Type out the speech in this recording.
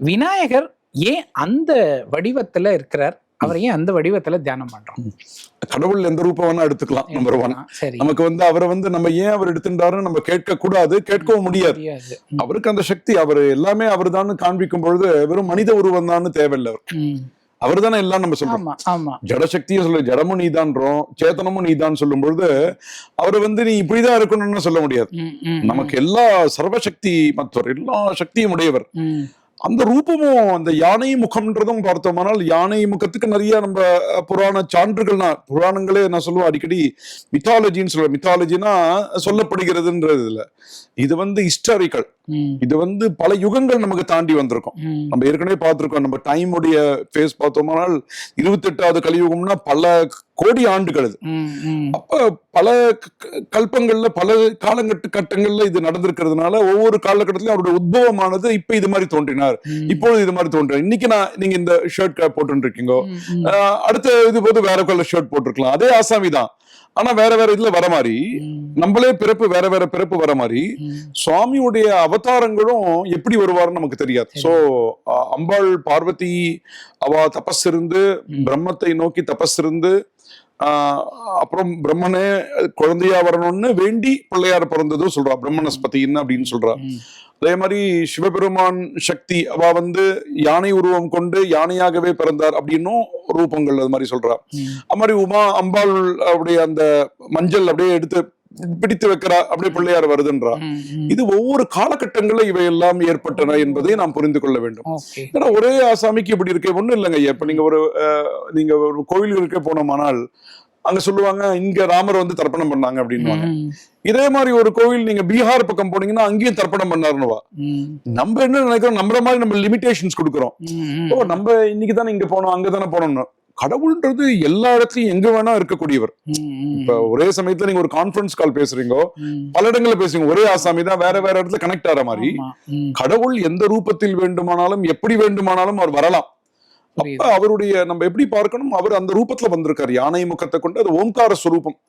விநாயகர் ஏன் அந்த வடிவத்துல இருக்கிறார்? அவர் ஏன் அந்த வடிவத்துல தியானம் பண்றோம்? கடவுள் எந்த ரூபம் வேணா எடுத்துக்கலாம். நம்பர் 1. சரி. நமக்கு அவரை நம்ம ஏன் அவர் எடுத்துட்டாருன்னு நம்ம கேட்க கூடாது, கேட்கவும் முடியாது. அவருக்கு அந்த சக்தி, அவர் எல்லாமே அவர் தான் காண்பிக்கும் பொழுது வெறும் மனித உருவம் தான் தேவையில்லை. அவர் தானே எல்லாம் நம்ம சொல்றோம். ஜடசக்தியும் சொல்ல, ஜடமும் நீதான்றோம், சேத்தனமும் நீதான் சொல்லும் பொழுது அவரு நீ இப்படிதான் இருக்கணும்னு சொல்ல முடியாது. நமக்கு எல்லா சர்வசக்தி மற்றவர், எல்லா சக்தியும் உடையவர். அந்த ரூபமும் அந்த யானை முகம்ன்றதும் பார்த்தோம்னால், யானை முகத்துக்கு நிறைய நம்ம புராண சான்றுகள்னா, புராணங்களே நான் சொல்லுவேன் அடிக்கடி மித்தாலஜின்னு சொல்லுவேன். மித்தாலஜினா சொல்லப்படுகிறதுன்றது இல்ல, இது ஹிஸ்டாரிக்கல். இது பல யுகங்கள் நமக்கு தாண்டி வந்திருக்கும். நம்ம ஏற்கனவே பார்த்திருக்கோம். நம்ம டைம் உடைய பேஸ் பார்த்தோம்னால் 28வது கலியுகம்னா பல கோடி ஆண்டுகள். அது அப்ப பல கல்பங்கள்ல பல காலகட்டங்கள்ல இது நடந்திருக்கிறதுனால ஒவ்வொரு காலகட்டத்திலும் அவருடைய உத்பவமானது இப்ப இது மாதிரி தோன்றினார், இப்பொழுது இது மாதிரி தோன்றினார். இன்னைக்கு நீங்க இந்த ஷர்ட் போட்டு இருக்கீங்க, அடுத்த இது போது வேற கலர் ஷர்ட் போட்டிருக்கலாம். அதே ஆசாமி தான், ஆனா வேற வேற இதுல வர மாதிரி, நம்மளே பிறப்பு வேற வேற பிறப்பு வர மாதிரி சுவாமியுடைய அவதாரங்களும் எப்படி வருவாருன்னு நமக்கு தெரியாது. சோ அம்பாள் பார்வதி அவ தபஸ் இருந்து பிரம்மத்தை நோக்கி தபஸ் இருந்து அப்புறம் பிரம்மனே குழந்தையா வரணும்னு வேண்டி பிள்ளையார் பிறந்ததும் சொல்றா, பிரம்மனஸ்பதின்னு அப்படின்னு சொல்றா. அதே மாதிரி சிவபெருமான் சக்தி அவ யானை உருவம் கொண்டு யானையாகவே பிறந்தார் அப்படின்னும் ரூபங்கள் அது மாதிரி சொல்றா. அது மாதிரி உமா அம்பாள் அப்படியே அந்த மஞ்சள் அப்படியே எடுத்து பிடித்து வைக்கிறா, அப்படியே பிள்ளையார் வருதுன்றா. இது ஒவ்வொரு காலகட்டங்கள்ல இவையெல்லாம் ஏற்பட்டன என்பதை நாம் புரிந்து கொள்ள வேண்டும். ஏன்னா ஒரே ஆசாமிக்கு இப்படி இருக்கே ஒண்ணும் இல்லைங்க. இப்ப நீங்க ஒரு கோவில்களுக்கே போனோமானால் அங்க சொல்லுவாங்க, இங்க ராமர் தர்ப்பணம் பண்ணாங்க அப்படின்னுவாங்க. இதே மாதிரி ஒரு கோவில் நீங்க பீகார் பக்கம் போனீங்கன்னா அங்கேயும் தர்ப்பணம் பண்ணாருன்னுவா. நம்ம என்ன நினைக்கிறோம், நம்மள மாதிரி நம்ம லிமிடேஷன்ஸ் கொடுக்குறோம். ஓ நம்ம இன்னைக்குதானே இங்க போனோம், அங்கதானே போனோம்னு. கடவுள்ன்றது எல்லா இடத்துலயும் எங்க வேணா இருக்கக்கூடியவர். இப்ப ஒரே சமயத்துல நீங்க ஒரு கான்பரன்ஸ் கால் பேசுறீங்க, பல இடங்கள்ல பேசுறீங்க, ஒரே ஆசாமி தான் வேற வேற இடத்துல கனெக்ட் ஆற மாதிரி கடவுள் எந்த ரூபத்தில் வேண்டுமானாலும் எப்படி வேண்டுமானாலும் அவர் வரலாம். அப்ப அவருடைய நம்ம எப்படி பார்க்கணும், அவர் அந்த ரூபத்துல வந்திருக்காரு, யானை முகத்தை கொண்டு. அது ஓம்கார ஸ்வரூபம்.